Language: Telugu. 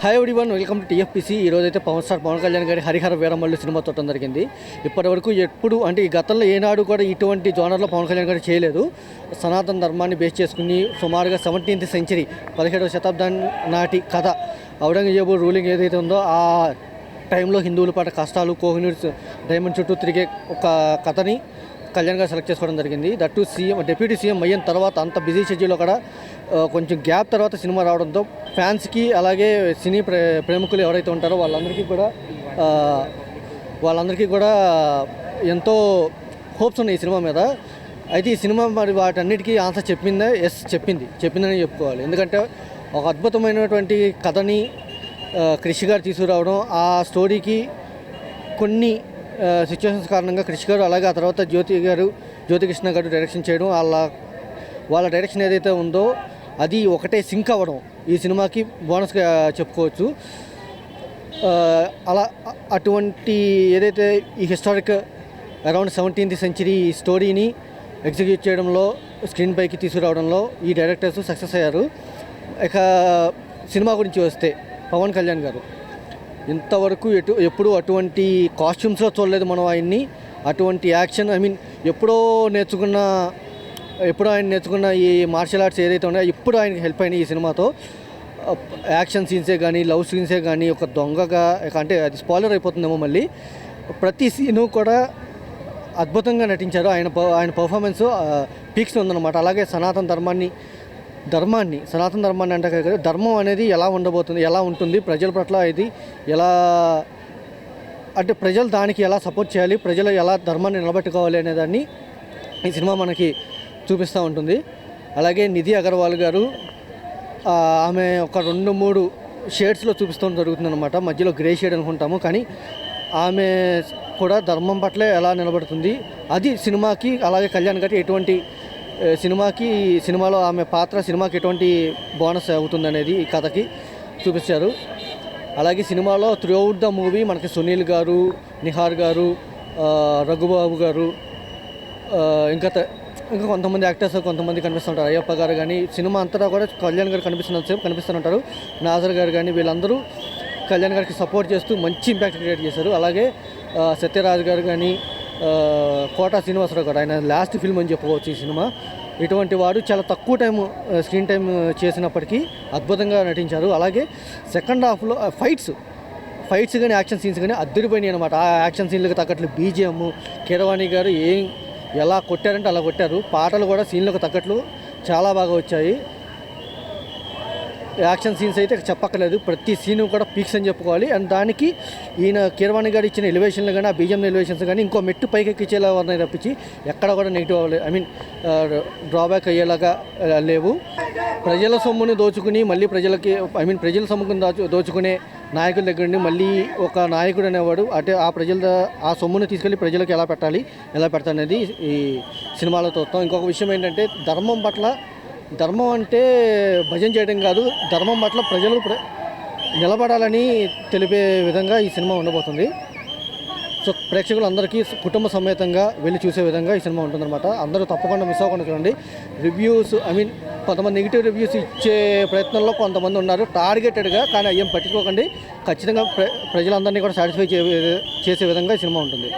Hi everyone, welcome to TFPC. ఈరోజైతే పవన్ కళ్యాణ్ గారి హరిహర వీరమల్లు సినిమా చూడటం జరిగింది. ఇప్పటివరకు ఎప్పుడు అంటే ఈ గతంలో ఏనాడు కూడా ఇటువంటి జోనర్లో పవన్ కళ్యాణ్ గారు చేయలేదు. సనాతన ధర్మాన్ని బేస్ చేసుకుని సుమారుగా 17th సెంచరీ 17వ శతాబ్దాన్ని నాటి కథ ఔరంగజేబు రూలింగ్ ఏదైతే ఉందో ఆ టైంలో హిందువుల పాట కష్టాలు, కోహినూర్ డైమండ్ చుట్టూ తిరిగే ఒక కథని కళ్యాణ్ గారు సెలెక్ట్ చేసుకోవడం జరిగింది. దట్టు డిప్యూటీ సీఎం అయిన తర్వాత అంత బిజీ షెడ్యూల్లో కూడా కొంచెం గ్యాప్ తర్వాత సినిమా రావడంతో ఫ్యాన్స్కి అలాగే సినీ ప్రేమికులు ఎవరైతే ఉంటారో వాళ్ళందరికీ కూడా ఎంతో హోప్స్ ఉన్నాయి ఈ సినిమా మీద. అయితే ఈ సినిమా మరి వాటన్నిటికీ ఆన్సర్ చెప్పిందని చెప్పుకోవాలి. ఎందుకంటే ఒక అద్భుతమైనటువంటి కథని క్రిష్ గారు తీసుకురావడం, ఆ స్టోరీకి కొన్ని సిచ్యువేషన్స్ కారణంగా క్రిష్ గారు అలాగే ఆ తర్వాత జ్యోతికృష్ణ గారు డైరెక్షన్ చేయడం, వాళ్ళ డైరెక్షన్ ఏదైతే ఉందో అది ఒకటే సింక్ అవ్వడం ఈ సినిమాకి బోనస్గా చెప్పుకోవచ్చు. అటువంటి ఏదైతే ఈ హిస్టారిక్ అరౌండ్ 17th సెంచరీ స్టోరీని ఎగ్జిక్యూట్ చేయడంలో, స్క్రీన్ పైకి తీసుకురావడంలో ఈ డైరెక్టర్స్ సక్సెస్ అయ్యారు. ఇక సినిమా గురించి వస్తే పవన్ కళ్యాణ్ గారు ఇంతవరకు ఎప్పుడు అటువంటి కాస్ట్యూమ్స్లో చూడలేదు మనం ఆయన్ని. అటువంటి యాక్షన్ ఎప్పుడో ఆయన నేర్చుకున్న ఈ మార్షల్ ఆర్ట్స్ ఏదైతే ఉన్నాయో ఇప్పుడు ఆయనకి హెల్ప్ అయినాయి ఈ సినిమాతో. యాక్షన్ సీన్సే కానీ, లవ్ సీన్సే కానీ, ఒక దొంగగా అంటే అది స్పాయిలర్ అయిపోతుందేమో మళ్ళీ, ప్రతి సీను కూడా అద్భుతంగా నటించారు. ఆయన పర్ఫార్మెన్స్ పీక్స్ ఉందన్నమాట. అలాగే సనాతన ధర్మాన్ని అంటే ధర్మం అనేది ఎలా ఉంటుంది ప్రజల పట్ల, ఇది ఎలా అంటే ప్రజలు దానికి ఎలా సపోర్ట్ చేయాలి, ప్రజలు ఎలా ధర్మాన్ని నిలబెట్టుకోవాలి అనేదాన్ని ఈ సినిమా మనకి చూపిస్తూ ఉంటుంది. అలాగే నిధి అగర్వాల్ గారు ఆమె ఒక 2-3 షేడ్స్లో చూపిస్తూ జరుగుతుందన్నమాట. మధ్యలో గ్రే షేడ్ అనుకుంటాము, కానీ ఆమె కూడా ధర్మం పట్లే ఎలా నిలబడుతుంది, అది సినిమాకి, అలాగే కళ్యాణ్ గారికి ఎటువంటి సినిమాలో ఆమె పాత్ర సినిమాకి ఎటువంటి బోనస్ అవుతుంది అనేది ఈ కథకి చూపించారు. అలాగే సినిమాలో త్రూఅవుట్ ద మూవీ మనకి సునీల్ గారు, నిహార్ గారు, రఘుబాబు గారు, ఇంకా కొంతమంది యాక్టర్స్ కొంతమంది కనిపిస్తుంటారు. అయ్యప్ప గారు కానీ, సినిమా అంతటా కూడా కళ్యాణ్ గారు కనిపిస్తుంటారు. నాజర్ గారు కానీ, వీళ్ళందరూ కళ్యాణ్ గారికి సపోర్ట్ చేస్తూ మంచి ఇంపాక్ట్ క్రియేట్ చేశారు. అలాగే సత్యరాజ్ గారు కానీ, కోటా శ్రీనివాసరావు గారు, ఆయన లాస్ట్ ఫిల్మ్ అని చెప్పుకోవచ్చు ఈ సినిమా. ఇటువంటి వారు చాలా తక్కువ స్క్రీన్ టైం చేసినప్పటికీ అద్భుతంగా నటించారు. అలాగే సెకండ్ హాఫ్లో ఫైట్స్ కానీ, యాక్షన్ సీన్స్ కానీ అద్దరిపోయినాయి అనమాట. ఆ యాక్షన్ సీన్లకు తగ్గట్లు బీజిఎం, కీరవాణి గారు ఎలా కొట్టారంటే అలా కొట్టారు. పాటలు కూడా సీన్లకు తగ్గట్లు చాలా బాగా వచ్చాయి. యాక్షన్ సీన్స్ అయితే చెప్పక్కర్లేదు, ప్రతి సీను కూడా పీక్స్ అని చెప్పుకోవాలి. అండ్ దానికి ఈయన కీరవాణి గారు ఇచ్చిన ఎలివేషన్లు కానీ, ఆ బీజిఎం ఎలివేషన్స్ కానీ ఇంకో మెట్టు పైకి ఎక్కించేలా ఉన్నాయి తప్పించి ఎక్కడ కూడా నెగిటివ్ డ్రాబ్యాక్ అయ్యేలాగా లేవు. ప్రజల సొమ్ముని దోచుకుని మళ్ళీ ప్రజల సొమ్ముని దోచుకునే నాయకుల దగ్గర నుండి మళ్ళీ ఒక నాయకుడు అనేవాడు అంటే ఆ సొమ్ముని తీసుకెళ్ళి ప్రజలకు ఎలా పెడతానేది ఈ సినిమాలో చూస్తాం. ఇంకొక విషయం ఏంటంటే ధర్మం అంటే భజన చేయడం కాదు, ధర్మం పట్ల ప్రజలు నిలబడాలని తెలిపే విధంగా ఈ సినిమా ఉండబోతుంది. సో ప్రేక్షకులందరికీ కుటుంబ సమేతంగా వెళ్ళి చూసే విధంగా ఈ సినిమా ఉంటుందన్నమాట. అందరూ తప్పకుండా మిస్ అవ్వకుండా చూడండి. రివ్యూస్ కొంతమంది నెగిటివ్ రివ్యూస్ ఇచ్చే ప్రయత్నంలో కొంతమంది ఉన్నారు టార్గెటెడ్గా, కానీ ఏం పట్టించుకోకండి. ఖచ్చితంగా ప్రజలందరినీ కూడా సాటిస్ఫై చేసే విధంగా ఈ సినిమా ఉంటుంది.